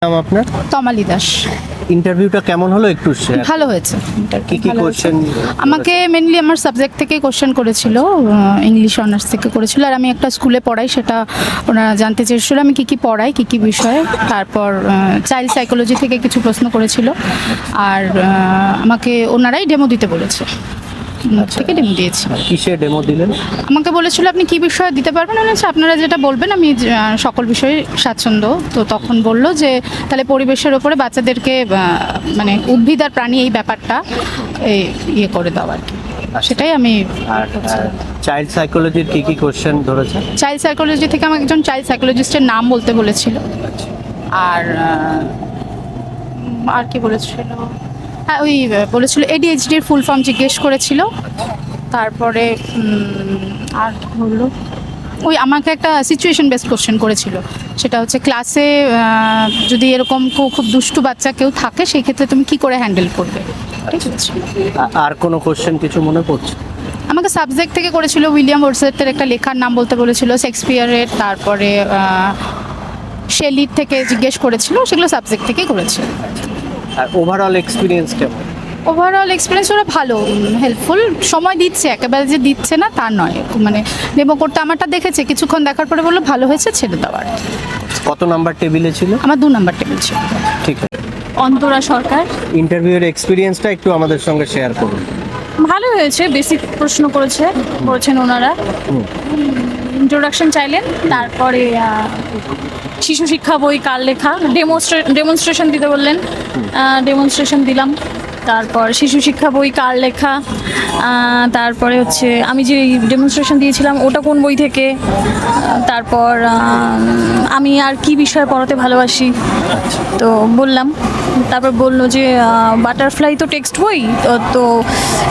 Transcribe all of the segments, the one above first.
নাম আপনার? তমালি দাস। ইন্টারভিউটা কেমন হলো একটু শেয়ার? ভালো হয়েছে। কি কি কোশ্চেন? আমাকে মেনলি আমার সাবজেক্ট থেকে কোশ্চেন করেছিল, ইংলিশ অনার্স থেকে করেছিল। আর আমি একটা স্কুলে পড়াই, সেটা ওনারা জানতে চেয়েছিল আমি কি কি পড়াই, কি কি বিষয়ে। তারপর চাইল্ড সাইকোলজি থেকে কিছু প্রশ্ন করেছিল। আর আমাকে ওনারাই ডেমো দিতে বলেছে, থেকে ডেমো দিয়েছি। কিসে ডেমো দিলেন? আমাকে বলেছিল আপনি কি বিষয়ে দিতে পারবেন। আমি বলেছি আপনারা যেটা বলবেন, আমি সকল বিষয়ে স্বাচ্ছন্দ্য। তো তখন বলল যে তাহলে পরিবেশের ওপরে বাচ্চাদেরকে মানে উদ্ভিদ আর প্রাণী এই ব্যাপারটা ইয়ে করে দাও আর কি। সেটাই আমি। আর চাইল্ড সাইকোলজির কি কি কোশ্চেন ধরেছে? চাইল্ড সাইকোলজি থেকে আমাকে একজন চাইল্ড সাইকোলজিস্টের নাম বলতে বলেছিল। আর আর কি বলেছিল, হ্যাঁ ওই বলেছিল ADHD-র ফুল ফর্ম জিজ্ঞেস করেছিল। তারপরে আর বললো ওই আমাকে একটা সিচুয়েশন বেসড কোশ্চেন করেছিল। সেটা হচ্ছে ক্লাসে যদি এরকম খুব দুষ্টু বাচ্চা কেউ থাকে, সেই ক্ষেত্রে তুমি কি করে হ্যান্ডেল করবে। ঠিক আছে। আর কোনো কোশ্চেন কিছু মনে পড়ছে? আমাকে সাবজেক্ট থেকে করেছিল উইলিয়াম ওয়ার্ডসওয়ার্থের একটা লেখার নাম বলতে বলেছিল, শেক্সপিয়ারের। তারপরে শেলির থেকে জিজ্ঞেস করেছিল, সেগুলো সাবজেক্ট থেকেই করেছিল। আর ওভারঅল এক্সপিরিয়েন্স কেমন? ওভারঅল এক্সপিরিয়েন্স ওরা ভালো, হেল্পফুল। সময় দিচ্ছে, একেবারে যে দিচ্ছে না তা নয়। মানে ডেমো করতে আমারটা দেখেছে, কিছুক্ষণ দেখার পরে বললো ভালো হয়েছে, ছেড়ে দেওয়ার। কত নাম্বার টেবিলে ছিল? আমার 2 নাম্বার টেবিল ছিল। ঠিক আছে। অন্তরা সরকার। ইন্টারভিউয়ের এক্সপিরিয়েন্সটা একটু আমাদের সঙ্গে শেয়ার করুন। ভালো হয়েছে, বেসিক প্রশ্ন করেছেন ওনারা। ইন্ট্রোডাকশন চাইলেন, তারপরে শিশু শিক্ষা বই কার লেখা, ডেমনস্ট্রেশন দিতে বললেন, ডেমনস্ট্রেশন দিলাম। তারপর শিশু শিক্ষা বই কার লেখা, তারপরে হচ্ছে আমি যে ডেমনস্ট্রেশন দিয়েছিলাম ওটা কোন বই থেকে, তারপর আমি আর কি বিষয়ে পড়াতে ভালোবাসি তো বললাম। তারপর বললো যে বাটারফ্লাই তো টেক্সট বই, তো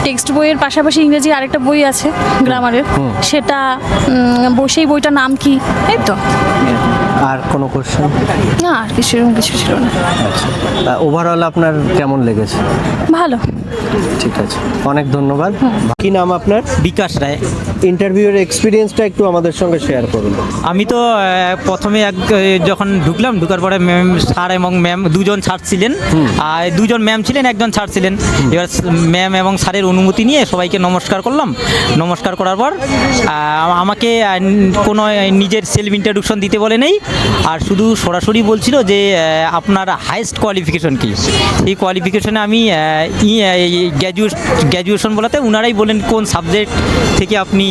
টেক্সট বইয়ের পাশাপাশি ইংরেজি আরেকটা বই আছে গ্রামারের, সেটা সেই বইটার নাম কি, এই তো। আর কোনো কোশ্চেন? না, আর সেরকম কিছু ছিল না। ওভারঅল আপনার কেমন লেগেছে? ভালো। ঠিক আছে, অনেক ধন্যবাদ। কি নাম আপনার? বিকাশ রায়। ইন্টারভিউয়ের এক্সপিরিয়েন্সটা একটু আমাদের সঙ্গে শেয়ার করুন। আমি তো প্রথমে যখন ঢুকার পরে ম্যাম স্যার এবং ম্যাম দুজন স্যার ছিলেন, আর দুজন ম্যাম ছিলেন, একজন স্যার ছিলেন। এবার ম্যাম এবং স্যারের অনুমতি নিয়ে সবাইকে নমস্কার করলাম। নমস্কার করার পর আমাকে কোনো নিজের সেলফ ইন্ট্রোডাকশন দিতে বলে নেই, আর শুধু সরাসরি বলছিল যে আপনার হাইয়েস্ট কোয়ালিফিকেশন কী। এই কোয়ালিফিকেশনে আমি গ্র্যাজুয়েশন বলাতে ওনারাই বলেন কোন সাবজেক্ট থেকে আপনি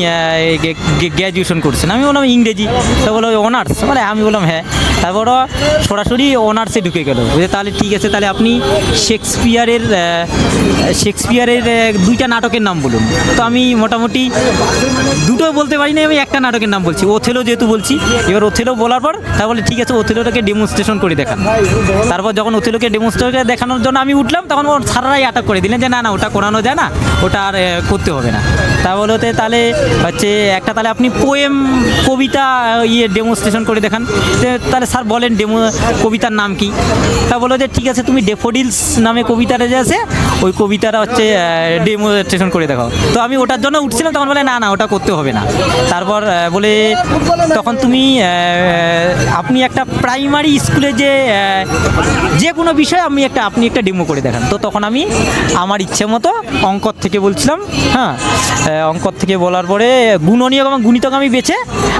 গ্র্যাজুয়েশন করছেন। আমি বললাম ইংরেজি। তো বলো অনার্স, মানে আমি বললাম হ্যাঁ। তারপর সরাসরি অনার্সে ঢুকে গেল। তাহলে ঠিক আছে, তাহলে আপনি শেক্সপিয়ারের 2টা নাটকের নাম বলুন। তো আমি মোটামুটি দুটো বলতে পারি না, আমি একটা নাটকের নাম বলছি, ওথেলো যেহেতু বলছি। এবার ওথেলো বলার পর তাহলে ঠিক আছে, ওথেলোটাকে ডেমনস্ট্রেশন করে দেখান। তারপর যখন ওথেলোকে ডেমনস্ট্রেশন দেখানোর জন্য আমি উঠলাম, তখন ওর স্যাররাই আটক করে দিলেন যে না ওটা করানো যায় না, ওটা আর করতে হবে না। তা বলতে তাহলে হচ্ছে একটা, তাহলে আপনি পোয়েম কবিতা ডেমনস্ট্রেশন করে দেখান। তাহলে স্যার বলেন কবিতার নাম কি? তা বলো যে ঠিক আছে, তুমি ডেফোডিলস নামে কবিতাটা যে আছে ওই কবিতাটা হচ্ছে ডেমনস্ট্রেশন করে দেখাও। তো আমি ওটার জন্য উঠছিলাম, তখন বলে না ওটা করতে হবে না। তারপর বলে তখন তুমি আপনি একটা প্রাইমারি স্কুলে যে কোনো বিষয়ে আপনি একটা ডেমো করে দেখান। তো তখন আমি আমার ইচ্ছে মতো অঙ্কর থেকে বলছিলাম। হ্যাঁ, অঙ্কর থেকে বলার পরে গুণনীয়ক এবং গুণিতক আমি বেছে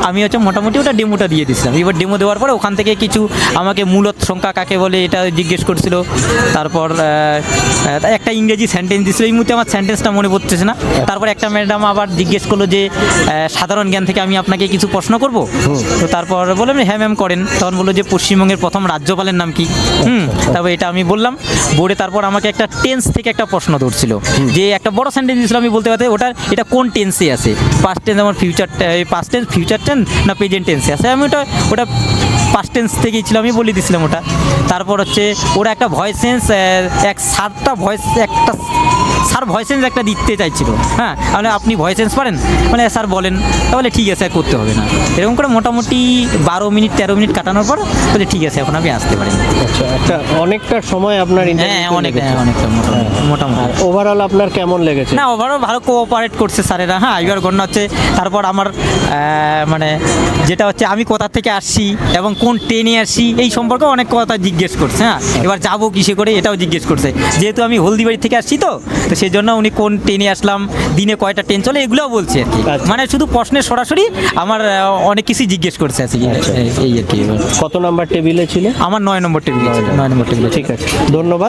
আমি হচ্ছে মোটামুটি ওটা ডেমোটা দিয়ে দিচ্ছিলাম। এবার ডেমো দেওয়ার পরে ওখান থেকে কিছু আমাকে মূলত সংখ্যা কাকে বলে এটা জিজ্ঞেস করছিল। তারপর একটা ইংরেজি সেন্টেন্স দিচ্ছিল, এই মুহূর্তে আমার সেন্টেন্সটা মনে পড়তেছে না। তারপর একটা ম্যাডাম আবার জিজ্ঞেস করলো যে সাধারণ জ্ঞান থেকে আমি আপনাকে কিছু প্রশ্ন করব। তো তারপর বললাম হ্যাঁ ম্যাম করেন। তখন বললো যে পশ্চিমবঙ্গের প্রথম রাজ্যপালের নাম কি। তারপর এটা আমি বললাম বোর্ডে। তারপর আমাকে একটা টেন্স থেকে একটা প্রশ্ন ধরছিল, যে একটা বড় সেন্টেন্স দিয়েছিল, আমি বলতে পারতে এটা কোন টেন্সে আছে, পাস্ট টেন্স আমার পাস্ট টেন্স, ফিউচার টেন্স না প্রেজেন্ট টেন্সে আছে। আমি ওটা পাস্ট টেন্স থেকেই ছিল, আমি বলে দিয়েছিলাম ওটা। তারপর হচ্ছে ওরা একটা voice change sir voice change একটা দিতে চাইছিল। হ্যাঁ, তাহলে আপনি ভয়েস চেঞ্জ পারেন, মানে স্যার বলেন। তাহলে ঠিক আছে, করতে হবে না। এরকম করে মোটামুটি 12 মিনিট 13 মিনিট কাটানোর পর বলে ঠিক আছে, এখন আপনি আসতে পারেন। আচ্ছা, অনেকটা সময় আপনার অনেকটা মোটামুটি। ওভারঅল আপনার কেমন লেগেছে? না, ওভারঅল ভালো কোঅপারেট করছে স্যারেরা। হ্যাঁ, এবার গণ্য হচ্ছে। তারপর আমার মানে যেটা হচ্ছে আমি কোথা থেকে আসছি এবং কোন ট্রেনে আসছি এই সম্পর্কে অনেক কথা জিজ্ঞেস জিজ্ঞেস করছে। হ্যাঁ, এবার যাবো কিসে করে এটাও জিজ্ঞেস করছে, যেহেতু আমি হলদিবাড়ি থেকে আসছি তো সেই জন্য উনি কোন ট্রেনে আসলাম, দিনে কয়টা ট্রেন চলে, এগুলোও বলছে আর কি। আচ্ছা। মানে শুধু প্রশ্নের সরাসরি আমার অনেক কিছুই জিজ্ঞেস করছে আর কি। এই আর কি। কত নাম্বার টেবিলে ছিল? আমার 9 নম্বর টেবিল, 9 নম্বর টেবিল। ঠিক আছে, ধন্যবাদ।